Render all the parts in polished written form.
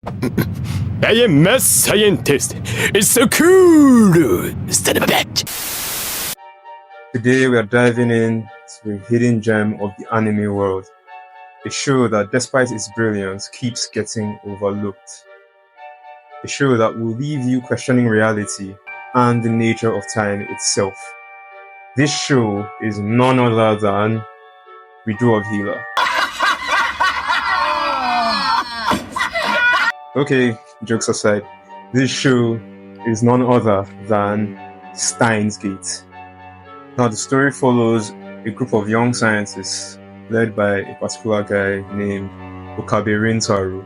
I am a scientist. It's so cool, son of a bitch. Today we are diving into a hidden gem of the anime world. A show that, despite its brilliance, keeps getting overlooked. A show that will leave you questioning reality and the nature of time itself. This show is none other than Redo of Healer. Okay, jokes aside, this show is none other than Steins Gate. Now the story follows a group of young scientists led by a particular guy named Okabe Rintaro,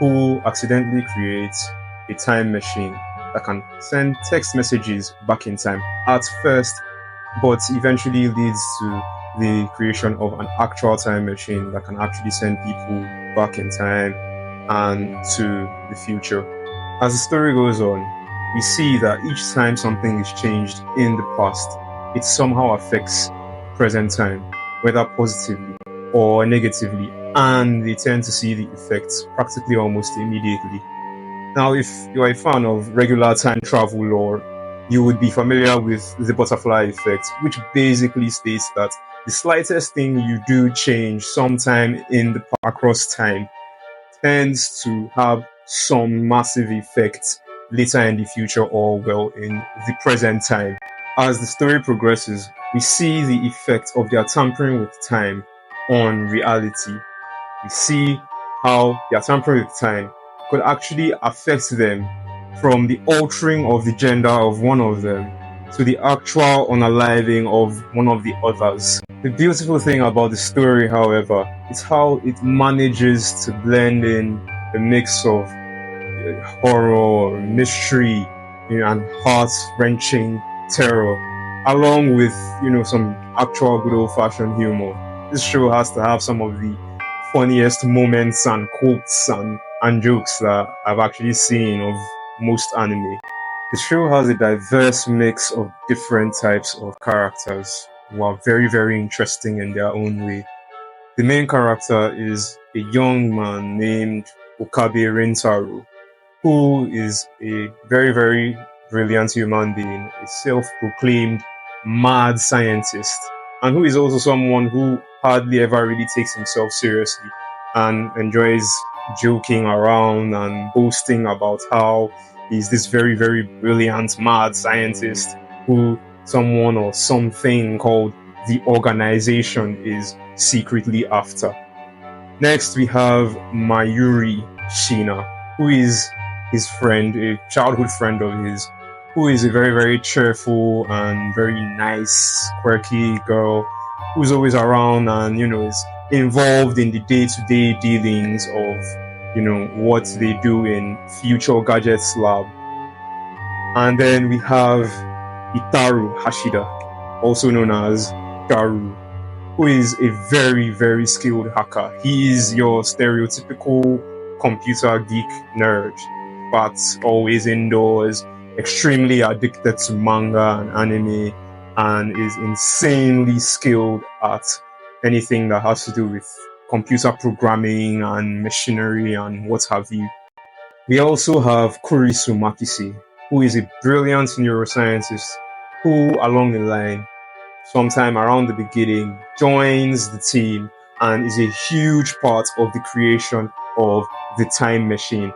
who accidentally creates a time machine that can send text messages back in time at first, but eventually leads to the creation of an actual time machine that can actually send people back in time and to the future. As the story goes on, we see that each time something is changed in the past, it somehow affects present time, whether positively or negatively, and they tend to see the effects practically almost immediately. Now, if you're a fan of regular time travel lore, you would be familiar with the butterfly effect, which basically states that the slightest thing you do change sometime across time tends to have some massive effect later in the future or, well, in the present time. As the story progresses, we see the effect of their tampering with time on reality. We see how their tampering with time could actually affect them, from the altering of the gender of one of them to the actual unaliving of one of the others. The beautiful thing about the story, however, is how it manages to blend in a mix of horror, mystery, and heart-wrenching terror, along with some actual good old-fashioned humor. This show has to have some of the funniest moments and quotes and jokes that I've actually seen of most anime. The show has a diverse mix of different types of characters who are very, very interesting in their own way. The main character is a young man named Okabe Rintaro, who is a very, very brilliant human being, a self-proclaimed mad scientist, and who is also someone who hardly ever really takes himself seriously and enjoys joking around and boasting about how he's this very, very brilliant mad scientist who someone or something called the organization is secretly after. Next, we have Mayuri Shina, who is his friend, a childhood friend of his, who is a very, very cheerful and very nice, quirky girl who's always around and, is involved in the day-to-day dealings of, what they do in Future Gadgets Lab. And then we have Itaru Hashida, also known as Garu, who is a very, very skilled hacker. He is your stereotypical computer geek nerd, but always indoors, extremely addicted to manga and anime, and is insanely skilled at anything that has to do with computer programming and machinery and what have you. We also have Kurisu Makise, who is a brilliant neuroscientist who, along the line, sometime around the beginning, joins the team and is a huge part of the creation of the time machine.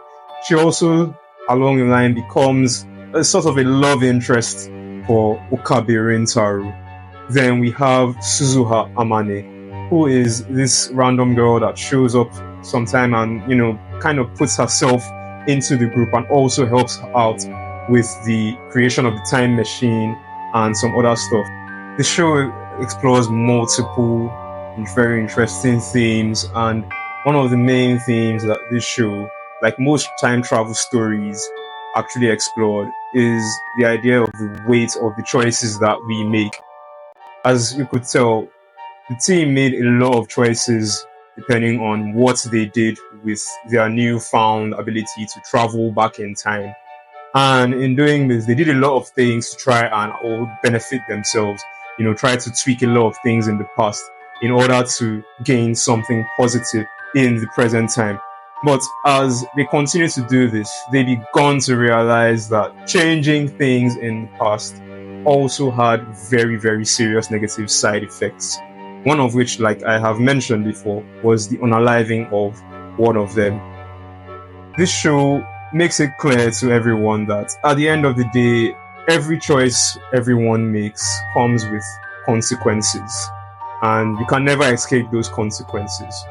She also, along the line, becomes a sort of a love interest for Okabe Rintaro. Then we have Suzuha Amane, who is this random girl that shows up sometime and, kind of puts herself into the group and also helps out with the creation of the time machine and some other stuff. The show explores multiple very interesting themes, and one of the main themes that this show, like most time travel stories, actually explored is the idea of the weight of the choices that we make. As you could tell, the team made a lot of choices depending on what they did with their newfound ability to travel back in time. And in doing this, they did a lot of things to try and all benefit themselves, try to tweak a lot of things in the past in order to gain something positive in the present time. But as they continue to do this, they began to realize that changing things in the past also had very, very serious negative side effects. One of which, like I have mentioned before, was the unaliving of one of them. This show makes it clear to everyone that at the end of the day, every choice everyone makes comes with consequences, and you can never escape those consequences.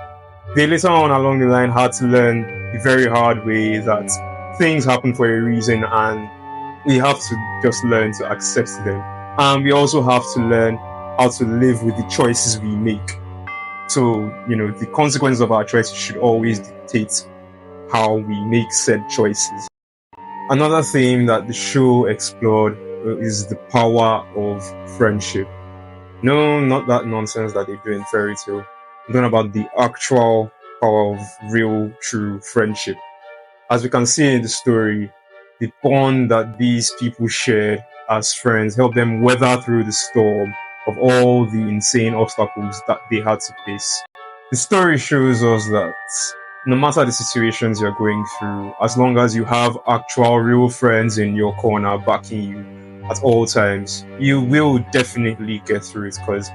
They later on along the line had to learn the very hard way that things happen for a reason, and we have to just learn to accept them. And we also have to learn how to live with the choices we make. So, the consequences of our choices should always dictate how we make said choices. Another theme that the show explored is the power of friendship. No, not that nonsense that they do in fairy tale. I'm talking about the actual power of real, true friendship. As we can see in the story, the bond that these people shared as friends helped them weather through the storm of all the insane obstacles that they had to face. The story shows us that no matter the situations you're going through, as long as you have actual real friends in your corner backing you at all times, you will definitely get through it, because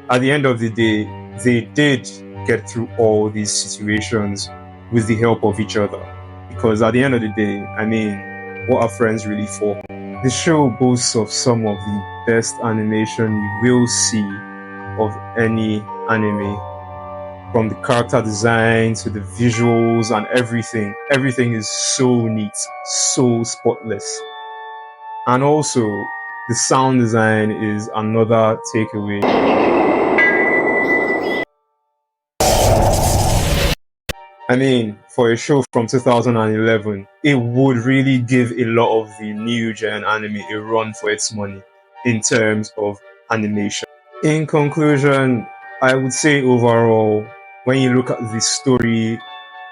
at the end of the day, they did get through all these situations with the help of each other. Because at the end of the day, what are friends really for? The show boasts of some of the best animation you will see of any anime. From the character design to the visuals and everything. Everything is so neat, so spotless. And also, the sound design is another takeaway. For a show from 2011, it would really give a lot of the new gen anime a run for its money in terms of animation. In conclusion, I would say overall, when you look at the story,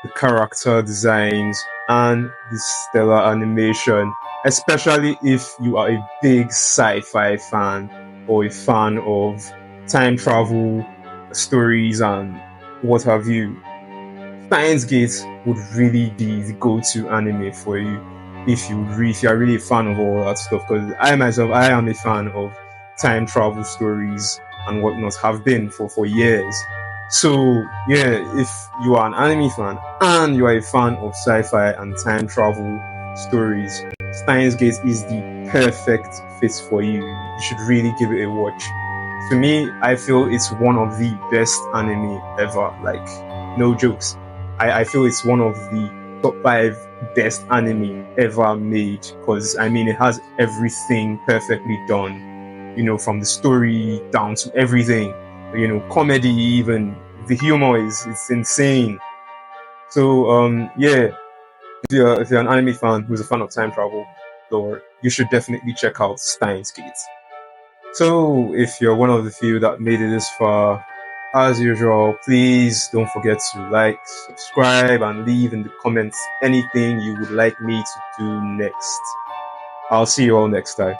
the character designs, and the stellar animation, especially if you are a big sci-fi fan or a fan of time travel stories and what have you, Steins Gate would really be the go-to anime for you if you are really a fan of all that stuff. Because I myself, I am a fan of time travel stories and whatnot, have been for years. So yeah, if you are an anime fan and you are a fan of sci-fi and time travel stories, Steins Gate is the perfect fit for you. You should really give it a watch. To me, I feel it's one of the best anime ever. Like, no jokes. I feel it's one of the top 5 best anime ever made, because it has everything perfectly done. From the story down to everything. Comedy, even the humor it's insane. So yeah, if you're an anime fan who's a fan of time travel, or you should definitely check out Steins Gate. So if you're one of the few that made it this far, as usual, please don't forget to like, subscribe, and leave in the comments anything you would like me to do next. I'll see you all next time.